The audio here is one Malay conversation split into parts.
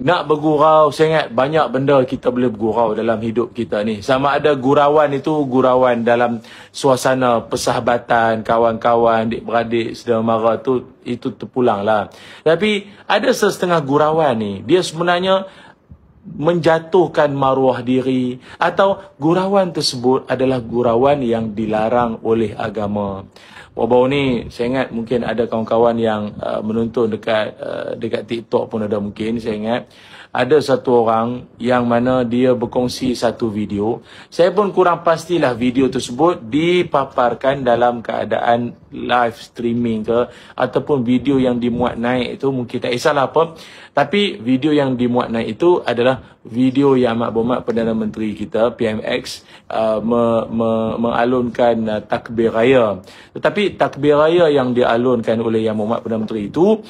Nak bergurau, saya ingat banyak benda kita boleh bergurau dalam hidup kita ni. Sama ada gurauan itu gurauan dalam suasana persahabatan, kawan-kawan, adik-beradik, saudara mara tu, itu terpulang lah. Tapi ada setengah gurauan ni, dia sebenarnya menjatuhkan maruah diri, atau gurauan tersebut adalah gurauan yang dilarang oleh agama. Baru ni saya ingat mungkin ada kawan-kawan yang menonton dekat TikTok pun ada, mungkin saya ingat ada satu orang yang mana dia berkongsi satu video. Saya pun kurang pastilah video tersebut dipaparkan dalam keadaan live streaming ke, ataupun video yang dimuat naik itu mungkin tak kisahlah apa. Tapi video yang dimuat naik itu adalah video yang amat berhormat Perdana Menteri kita PMX mengalunkan takbir raya. Tetapi takbir raya yang dialunkan oleh Yang Berhormat Perdana Menteri itu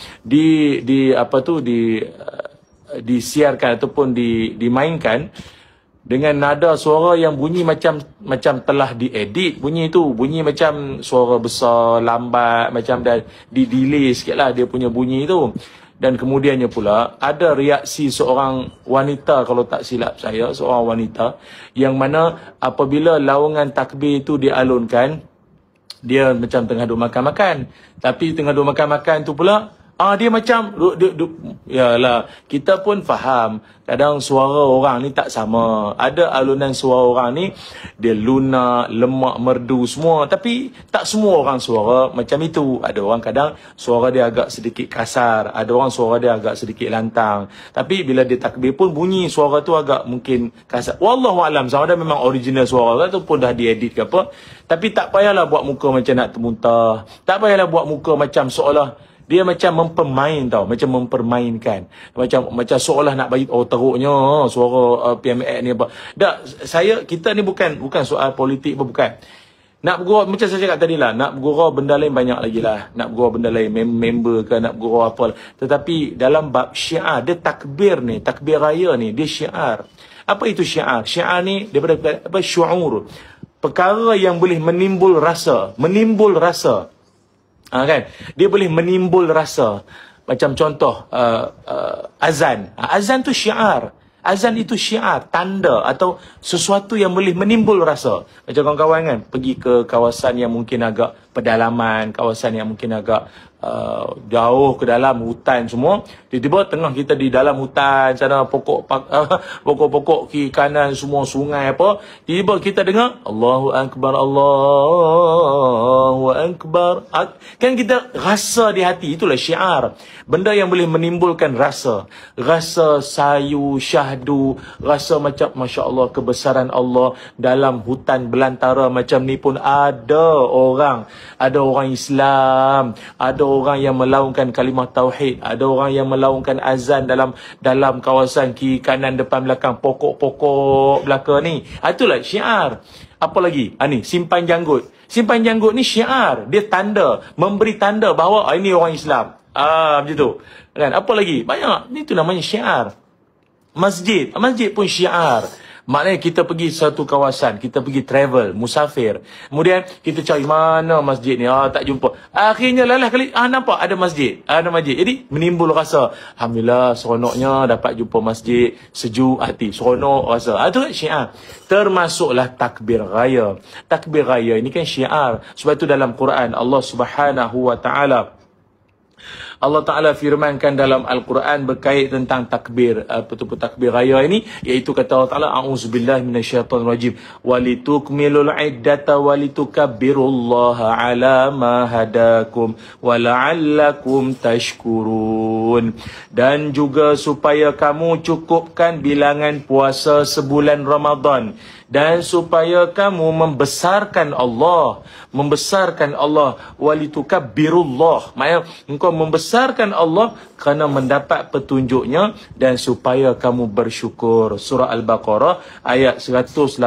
disiarkan ataupun dimainkan dengan nada suara yang bunyi macam telah diedit. Bunyi macam suara besar, lambat, macam dah di-delay sikit lah dia punya bunyi itu. Dan kemudiannya pula ada reaksi seorang wanita, kalau tak silap saya, seorang wanita yang mana apabila laungan takbir itu dialunkan, dia macam tengah duk makan-makan. Tapi tengah duk makan-makan tu pula, dia macam yalah, kita pun faham kadang suara orang ni tak sama. Ada alunan suara orang ni dia lunak, lemak, merdu semua, tapi tak semua orang suara macam itu. Ada orang kadang suara dia agak sedikit kasar, ada orang suara dia agak sedikit lantang. Tapi bila dia takbir pun bunyi suara tu agak mungkin kasar. Wallahu alam, sama ada memang original suara tu pun dah diedit ke apa. Tapi tak payahlah buat muka macam nak termuntah. Tak payahlah buat muka macam seolah dia macam mempermain tau, macam mempermainkan. Macam seolah nak bagi teruknya suara PMX ni apa. Kita ni bukan soal politik pun, bukan. Nak bergurau, macam saya cakap tadi lah, nak bergurau benda lain banyak lagi lah. Nak bergurau benda lain, member ke, nak bergurau apa. Tetapi dalam bab syiar, dia takbir ni, takbir raya ni, dia syiar. Apa itu syiar? Syiar ni daripada apa? Syu'ur. Perkara yang boleh menimbul rasa. Kan? Dia boleh menimbul rasa. Macam contoh azan. Azan tu syiar. Azan itu syiar, tanda atau sesuatu yang boleh menimbul rasa. Macam kawan-kawan kan, pergi ke kawasan yang mungkin agak pedalaman, kawasan yang mungkin agak jauh ke dalam hutan semua. Tiba-tiba tengah kita di dalam hutan sana, pokok-pokok kiri kanan semua sungai apa, tiba-tiba kita dengar Allahu Akbar, Allahu Akbar. Kan kita rasa di hati, itulah syiar. Benda yang boleh menimbulkan rasa sayu, syahdu, rasa macam Masya Allah, kebesaran Allah. Dalam hutan belantara macam ni pun ada orang Islam, ada orang yang melaungkan kalimah tauhid, ada orang yang melaungkan azan dalam kawasan kiri kanan depan belakang, pokok-pokok belakang ni. Itulah syiar. Apa lagi? Ni simpan janggut. Simpan janggut ni syiar. Dia tanda, memberi tanda bahawa ini orang Islam. Macam tu. Kan? Apa lagi? Banyak. Itu namanya syiar. Masjid pun syiar. Maknanya kita pergi satu kawasan, kita pergi travel, musafir. Kemudian kita cari mana masjid ni, tak jumpa. Akhirnya lalah kali, nampak ada masjid. Jadi menimbul rasa, alhamdulillah seronoknya dapat jumpa masjid, sejuk hati, seronok rasa. Itu kan syiar. Termasuklah takbir raya. Takbir raya ini kan syiar. Sebab itu dalam Quran Allah Subhanahu wa taala firmankan dalam Al-Quran berkait tentang takbir, betul-betul takbir raya ini, iaitu kata Allah Ta'ala, a'udzubillahi minasyaitonirrajim, walitukmilul iddata walitukabbirullaha ala ma hadakum wala'allakum tashkurun. Dan juga supaya kamu cukupkan bilangan puasa sebulan Ramadan, dan supaya kamu membesarkan Allah, walitukabbirullah, maksudnya engkau membesarkan Allah kerana mendapat petunjuknya, dan supaya kamu bersyukur. Surah Al-Baqarah ayat 185.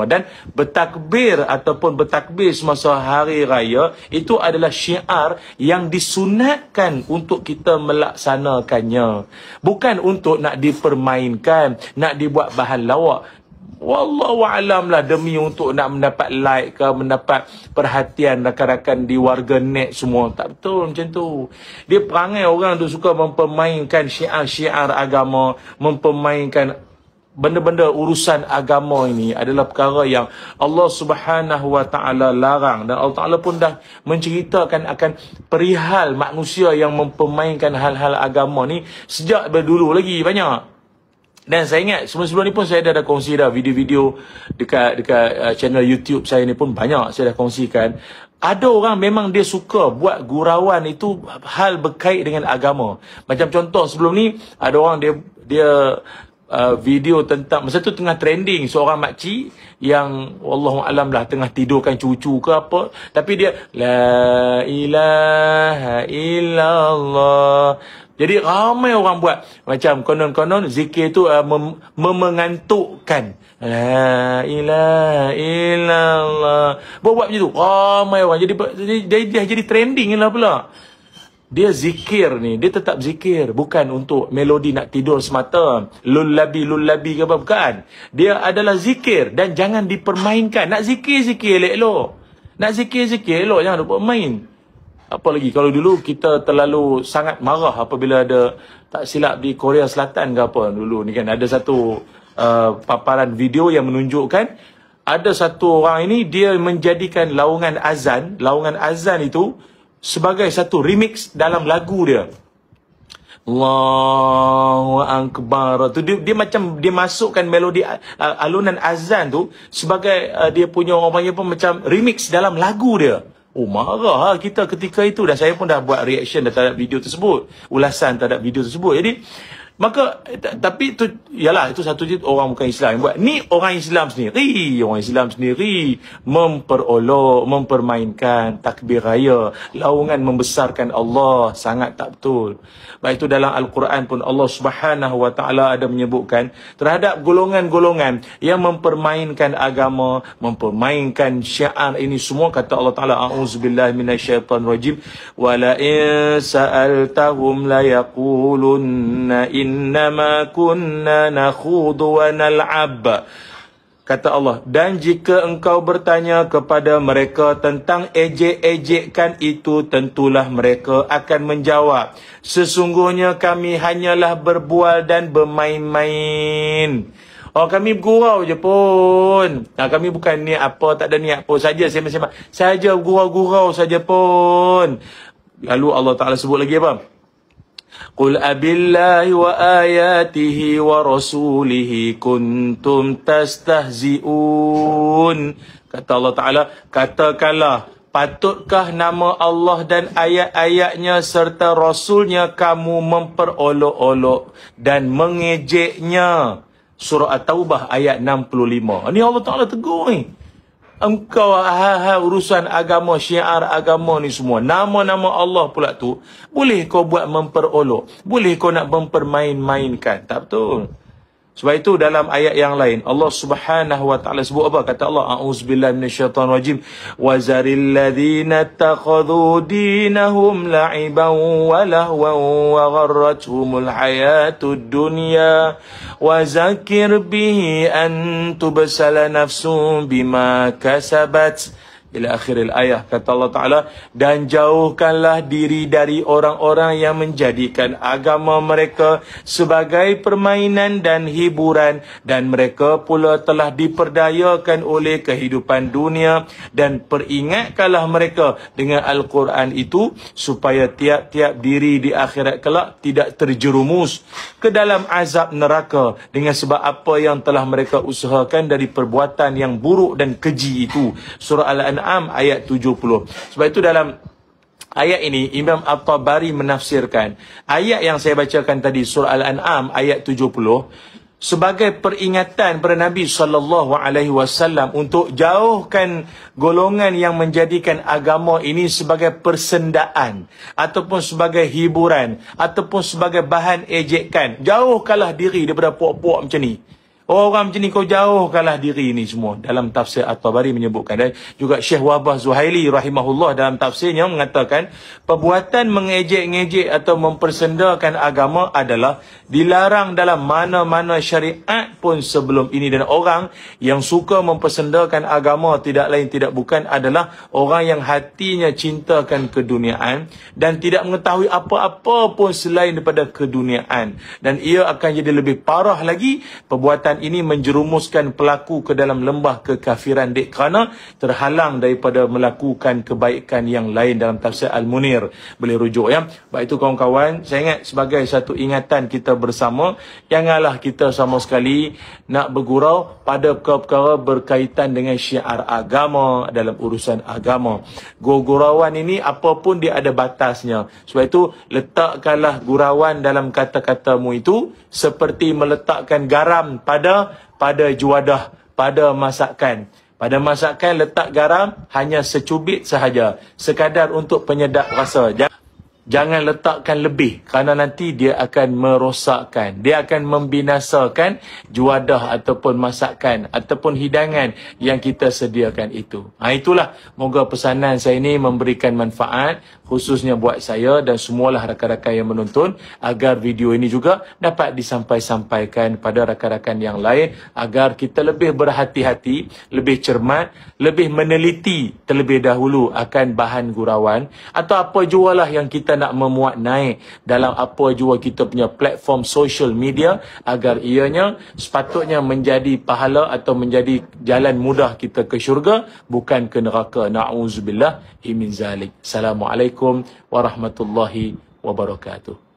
Dan bertakbir ataupun bertakbir semasa hari raya itu adalah syiar yang disunatkan untuk kita melaksanakannya, bukan untuk nak dipermainkan, nak dibuat bahan lawak. wallahu alam lah, demi untuk nak mendapat like ke, mendapat perhatian rakan-rakan di warga net semua. Tak betul macam tu. Dia perangai orang tu suka mempermainkan syiar-syiar agama, mempermainkan benda-benda urusan agama. Ini adalah perkara yang Allah Subhanahu wa taala larang, dan Allah Taala pun dah menceritakan akan perihal manusia yang mempermainkan hal-hal agama ni sejak berdulu lagi banyak. Dan saya ingat sebelum-sebelum ni pun saya dah kongsi dah video-video dekat channel YouTube saya ni pun banyak saya dah kongsikan. Ada orang memang dia suka buat gurauan itu hal berkait dengan agama. Macam contoh sebelum ni ada orang dia video tentang, masa tu tengah trending seorang makcik yang wallahu alam lah tengah tidurkan cucu ke apa, tapi dia la ilaha illallah. Jadi ramai orang buat macam konon-konon zikir tu mengantukkan. La ilaha illallah. Buat macam tu. Ramai orang jadi trending lah pula. Dia zikir ni, dia tetap zikir, bukan untuk melodi nak tidur semata, lullaby ke apa, bukan. Dia adalah zikir dan jangan dipermainkan. Nak zikir elok-elok. Nak zikir elok, jangan lupa main. Apalagi kalau dulu kita terlalu sangat marah apabila ada, tak silap di Korea Selatan ke apa dulu ni kan, ada satu paparan video yang menunjukkan ada satu orang ini dia menjadikan laungan azan itu sebagai satu remix dalam lagu dia. Allahu Akbar. Tu dia macam dia masukkan melodi alunan azan tu sebagai dia punya orang panggil pun macam remix dalam lagu dia. Oh, marah kita ketika itu, dan saya pun dah buat reaction terhadap video tersebut, ulasan terhadap video tersebut. Jadi maka tapi tu ialah itu satu je orang bukan Islam yang buat. Ni orang Islam sendiri mempermainkan takbir raya, laungan membesarkan Allah, sangat tak betul. Baik itu dalam Al-Quran pun Allah Subhanahu wa taala ada menyebutkan terhadap golongan-golongan yang mempermainkan agama, mempermainkan syiar ini semua, kata Allah Taala, a'udzubillahi minasyaitonirrajim, wala in sa'altahum la yaqulunna innama kunna nakhudu wa nal'ab. Kata Allah, dan jika engkau bertanya kepada mereka tentang ejek-ejekkan itu, tentulah mereka akan menjawab, sesungguhnya kami hanyalah berbual dan bermain-main. Oh, kami bergurau je pun. Nah, kami bukan niat apa, tak ada niat apa saja, saja gurau-gurau saja pun. Lalu Allah Ta'ala sebut lagi apa? Qul abillahi wa ayatihi wa rasulihi kuntum tastahzi'un. Kata Allah Ta'ala, katakanlah, patutkah nama Allah dan ayat-ayatnya serta Rasulnya kamu memperolok-olok dan mengejeknya. Surah At-Taubah ayat 65. Ini Allah Ta'ala tegur ni. Engkau urusan agama, syiar agama ni semua, nama-nama Allah pula tu, boleh kau buat memperolok, boleh kau nak mempermain-mainkan. Tak betul. Sebab itu dalam ayat yang lain Allah Subhanahu wa taala sebut apa? Kata Allah, a'udzubillahi minasyaitonir rajim, wa zaril ladzina takhadhu dinahum la'iban wa lahwan wa gharratuhumul hayatud dunya wa zakir bihi an tubsala nafsun bima kasabat. Ila akhiril ayah. Kata Allah Ta'ala, dan jauhkanlah diri dari orang-orang yang menjadikan agama mereka sebagai permainan dan hiburan, dan mereka pula telah diperdayakan oleh kehidupan dunia, dan peringatkanlah mereka dengan Al-Quran itu supaya tiap-tiap diri di akhirat kelak tidak terjerumus ke dalam azab neraka dengan sebab apa yang telah mereka usahakan dari perbuatan yang buruk dan keji itu. Surah Al-An'am ayat 70. Sebab itu dalam ayat ini Imam At-Tabari menafsirkan ayat yang saya bacakan tadi, surah Al-An'am ayat 70, sebagai peringatan kepada Nabi SAW untuk jauhkan golongan yang menjadikan agama ini sebagai persendaan ataupun sebagai hiburan ataupun sebagai bahan ejekan. Jauhkanlah diri daripada puak-puak macam ni. Orang macam ni kau jauhkanlah diri ni semua. Dalam tafsir At-Tabari menyebutkan, dan juga Syekh Wahbah Zuhaili rahimahullah dalam tafsirnya mengatakan perbuatan mengejek-ngejek atau mempersendakan agama adalah dilarang dalam mana-mana syariat pun sebelum ini. Dan orang yang suka mempersendakan agama tidak lain tidak bukan adalah orang yang hatinya cintakan keduniaan dan tidak mengetahui apa-apa pun selain daripada keduniaan. Dan ia akan jadi lebih parah lagi. Perbuatan ini menjerumuskan pelaku ke dalam lembah kekafiran dek kerana terhalang daripada melakukan kebaikan yang lain. Dalam tafsir Al-Munir boleh rujuk ya. Baik itu kawan-kawan, saya ingat sebagai satu ingatan kita bersama, janganlah kita sama sekali nak bergurau pada perkara-perkara berkaitan dengan syiar agama dalam urusan agama. Gurauan ini apapun dia ada batasnya. Sebab itu letakkanlah gurauan dalam kata-katamu itu seperti meletakkan garam pada juadah, pada masakan. Pada masakan letak garam hanya secubit sahaja, sekadar untuk penyedap rasa. Jangan letakkan lebih, kerana nanti dia akan merosakkan, dia akan membinasakan juadah ataupun masakan ataupun hidangan yang kita sediakan itu. Itulah, moga pesanan saya ini memberikan manfaat khususnya buat saya dan semualah rakan-rakan yang menonton, agar video ini juga dapat disampaikan pada rakan-rakan yang lain, agar kita lebih berhati-hati, lebih cermat, lebih meneliti terlebih dahulu akan bahan gurauan atau apa jualah yang kita nak memuat naik dalam apa jua kita punya platform social media, agar ianya sepatutnya menjadi pahala atau menjadi jalan mudah kita ke syurga, bukan ke neraka. Na'udzubillah min zalik. Assalamualaikum warahmatullahi wabarakatuh.